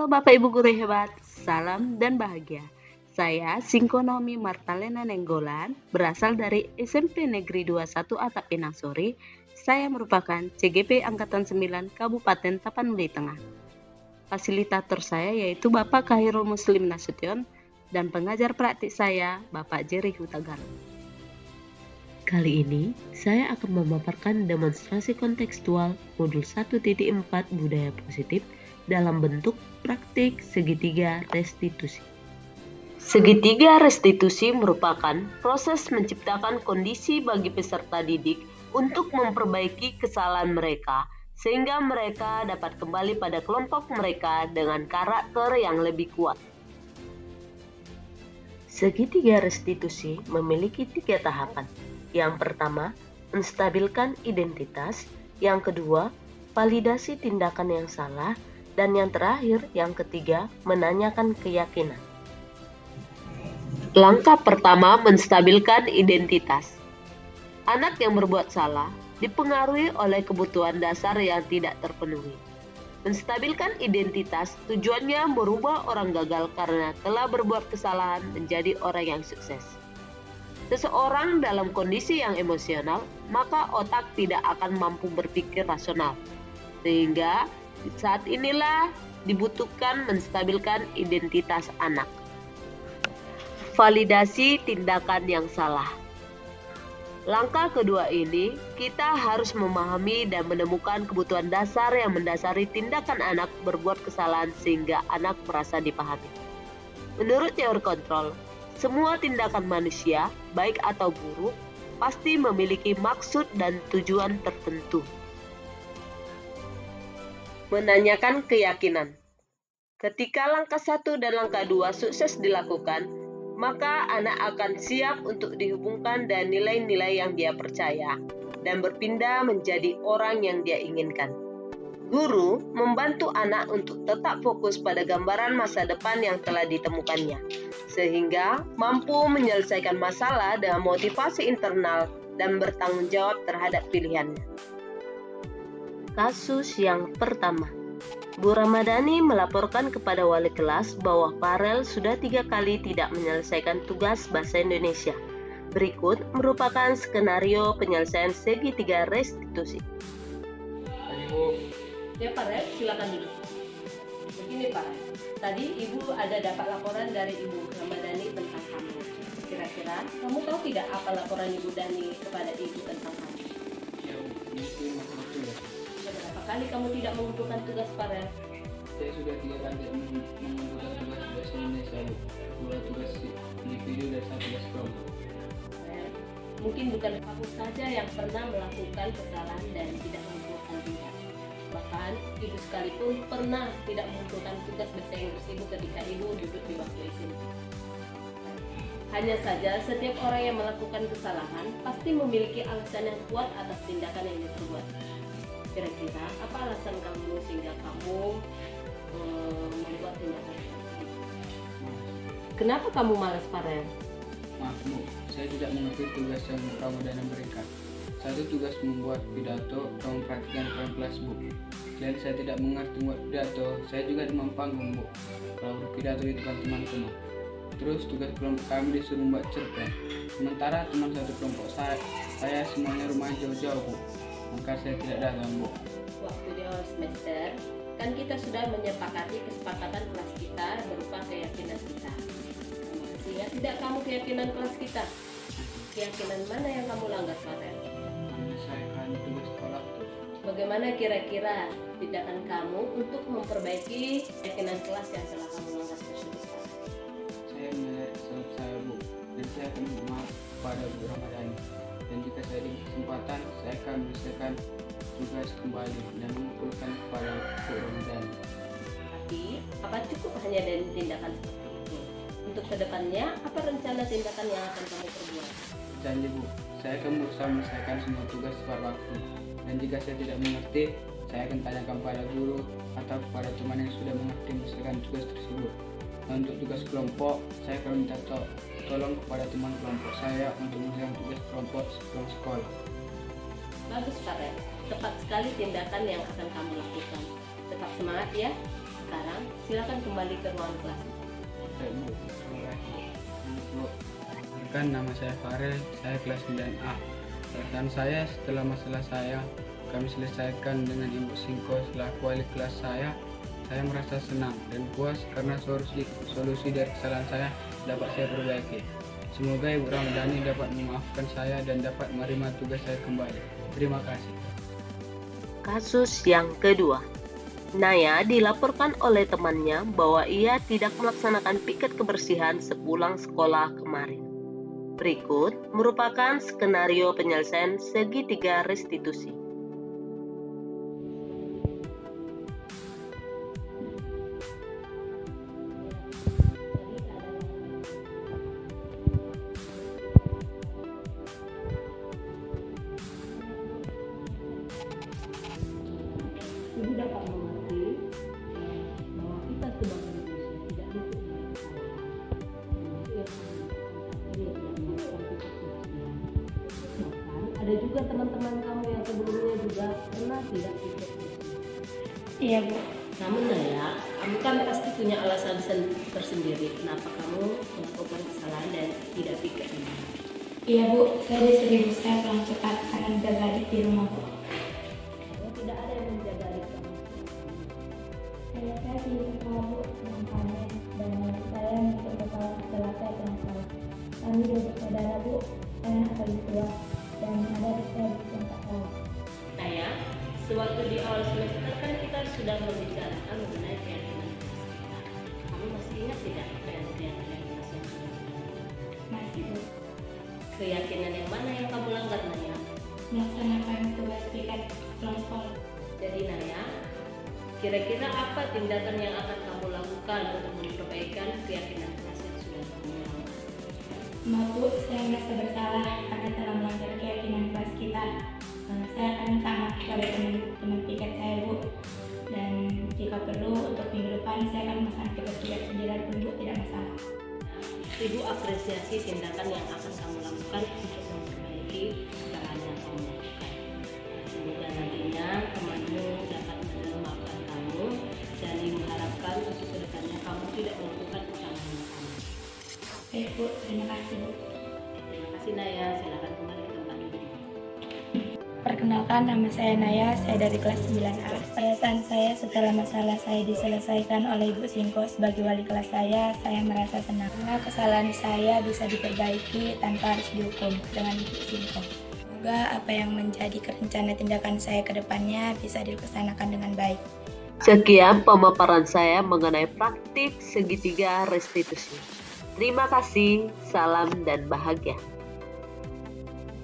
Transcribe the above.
Bapak Ibu guru hebat, salam dan bahagia. Saya Singkonomi Martalena Nenggolan, berasal dari SMP Negeri 21 Atap Pinang Sori. Saya merupakan CGP Angkatan 9 Kabupaten Tapanuli Tengah. Fasilitator saya yaitu Bapak Khairul Muslim Nasution dan pengajar praktik saya Bapak Jerry Hutagalung. Kali ini saya akan memaparkan demonstrasi kontekstual modul 1.4 budaya positif dalam bentuk praktik segitiga restitusi. Segitiga restitusi merupakan proses menciptakan kondisi bagi peserta didik untuk memperbaiki kesalahan mereka sehingga mereka dapat kembali pada kelompok mereka dengan karakter yang lebih kuat. Segitiga restitusi memiliki 3 tahapan. Yang pertama, menstabilkan identitas. Yang kedua, validasi tindakan yang salah. Dan yang terakhir, yang ketiga, menanyakan keyakinan. Langkah pertama, menstabilkan identitas. Anak yang berbuat salah dipengaruhi oleh kebutuhan dasar yang tidak terpenuhi. Menstabilkan identitas tujuannya merubah orang gagal karena telah berbuat kesalahan menjadi orang yang sukses. Seseorang dalam kondisi yang emosional, maka otak tidak akan mampu berpikir rasional. Sehingga saat inilah dibutuhkan menstabilkan identitas anak. Validasi tindakan yang salah. Langkah kedua ini, kita harus memahami dan menemukan kebutuhan dasar yang mendasari tindakan anak berbuat kesalahan sehingga anak merasa dipahami. Menurut teori kontrol, semua tindakan manusia, baik atau buruk, pasti memiliki maksud dan tujuan tertentu. Menanyakan keyakinan. Ketika langkah 1 dan langkah 2 sukses dilakukan, maka anak akan siap untuk dihubungkan dengan nilai-nilai yang dia percaya dan berpindah menjadi orang yang dia inginkan. Guru membantu anak untuk tetap fokus pada gambaran masa depan yang telah ditemukannya, sehingga mampu menyelesaikan masalah dengan motivasi internal dan bertanggung jawab terhadap pilihannya. Kasus yang pertama, Bu Ramadhani melaporkan kepada wali kelas bahwa Farel sudah 3 kali tidak menyelesaikan tugas bahasa Indonesia. Berikut merupakan skenario penyelesaian segitiga restitusi. Ya Farel, silakan duduk. Begini Pak, tadi Ibu ada dapat laporan dari Ibu Ramadhani tentang kamu. Kira-kira kamu tahu tidak apa laporan Ibu Dani kepada Ibu tentang kamu? Ya, mungkin betul ya. Berapa kali kamu tidak mengumpulkan tugas Farel? Saya sudah 3 kali mengumpulkan tugas bahasa Indonesia, Bu. 2 tugas individu dan 1 tugas kelompok. Mungkin bukan kamu saja yang pernah melakukan kesalahan dan tidak mengumpulkan tugas. Bahkan Ibu sekalipun pernah tidak mengumpulkan tugas bahasa Inggris Ibu ketika Ibu duduk di bangku SMP. Hanya saja setiap orang yang melakukan kesalahan pasti memiliki alasan yang kuat atas tindakan yang diperbuat. Kira-kira apa alasan kamu sehingga kamu membuat tindakan seperti itu? Kenapa kamu malas Farel? Maaf Bu, saya tidak mengerti tugas yang Bu Ramadhani berikan. Satu tugas membuat pidato, kamu praktikkan peran kelas Bu. Dan saya tidak mengerti membuat pidato, saya juga demam panggung Bu. Kalau pidato itu kan teman-teman. Terus tugas kelompok kami disuruh membuat cerpen. Sementara teman satu kelompok saya semuanya rumahnya jauh-jauh Bu. Maka saya tidak datang Bu. Waktu di awal semester, kan kita sudah menyepakati kesepakatan kelas kita berupa keyakinan kita. Sehingga tidak kamu keyakinan kelas kita. Keyakinan mana yang kamu langgar Farel? Menyelesaikan tugas sekolah itu. Bagaimana kira-kira tindakan kamu untuk memperbaiki keyakinan kelas yang telah kamu langgar tersebut? Saya menyelesaikan saya Bu, dan saya akan maaf kepada Bu Ramadhani. Dan jika saya diberi kesempatan, saya akan menyelesaikan tugas kembali dan mengumpulkan kepada Bu Ramadhani. Tapi, apa cukup hanya dari tindakan seperti itu? Untuk kedepannya, apa rencana tindakan yang akan kamu perbuat? Janji Bu, saya akan berusaha menyelesaikan semua tugas tepat waktu. Dan jika saya tidak mengerti, saya akan tanyakan pada guru atau kepada teman yang sudah mengerti menyelesaikan tugas tersebut. Dan untuk tugas kelompok, saya akan minta tolong kepada teman kelompok saya untuk menyelesaikan tugas kelompok sebelum sekolah. Bagus Farel, tepat sekali tindakan yang akan kamu lakukan. Tetap semangat ya. Sekarang silakan kembali ke ruang kelas. Baik, Bu. Terima kasih. Bu, kan nama saya Farel, saya kelas 9A. Pertanyaan saya, setelah masalah saya kami selesaikan dengan Ibu Singko selaku wali kelas saya merasa senang dan puas karena solusi dari kesalahan saya dapat saya perbaiki. Semoga Ibu Ramadhani dapat memaafkan saya dan dapat menerima tugas saya kembali. Terima kasih. Kasus yang kedua. Naya dilaporkan oleh temannya bahwa ia tidak melaksanakan piket kebersihan sepulang sekolah kemarin. Berikut merupakan skenario penyelesaian segitiga restitusi. Ibu dapat mengerti bahwa kita sebagai manusia tidak luput dari kesalahan. Bahkan ada juga teman-teman kamu yang sebelumnya juga pernah tidak ikut bersih. Iya, Bu. Namun Naya, kamu kan pasti punya alasan tersendiri kenapa kamu melakukan kesalahan dan tidak piket. Iya, Bu. Saya disuruh saya pulang cepat karena menjaga adik di rumah, Bu. Tidak ada yang menjaga adik kamu. Saya di sekolah, Bu, dengan panen dan saya mengikut kepala setelah saya pulang sekolah. Kami dua bersaudara, Bu. Saya paling tua dan ada adik saya yang tak tahu. Naya, sewaktu di awal semester kan kita sudah membicarakan mengenai keyakinan kita. Kamu masih ingat tidak dengan keyakinan kita yang sudah kita? Masih, Bu. Keyakinan yang mana yang kamu langgar, Naya? Melaksanakan tugas piket pulang sekolah. Jadi Naya, kira-kira apa tindakan yang akan kamu lakukan untuk memperbaikan keyakinan kelas yang sudah kamu langgar? Maaf, Bu, saya merasa bersalah karena telah melanggar keyakinan kelas kita. Saya akan minta maaf kepada teman-teman piket saya, Bu. Dan jika perlu untuk minggu depan saya akan memesan piket sendiri pun, Bu, tidak masalah. Ibu apresiasi tindakan yang akan kamu lakukan untuk memperbaiki kesalahan yang kamu lakukan. Semoga nantinya temanmu dapat memaafkan kamu dan Ibu harapkan untuk kedepannya kamu tidak melakukan kesalahan yang sama. Baik, Bu, terima kasih, Bu. Terima kasih Naya, silakan kembali ke tempat duduk. Perkenalkan, nama saya Naya, saya dari kelas 9A. Perasaan saya setelah masalah saya diselesaikan oleh Ibu Singko sebagai wali kelas saya merasa senang. Karena kesalahan saya bisa diperbaiki tanpa harus dihukum dengan Ibu Singko. Semoga apa yang menjadi rencana tindakan saya ke depannya bisa dilaksanakan dengan baik. Sekian pemaparan saya mengenai praktik segitiga restitusi. Terima kasih, salam dan bahagia.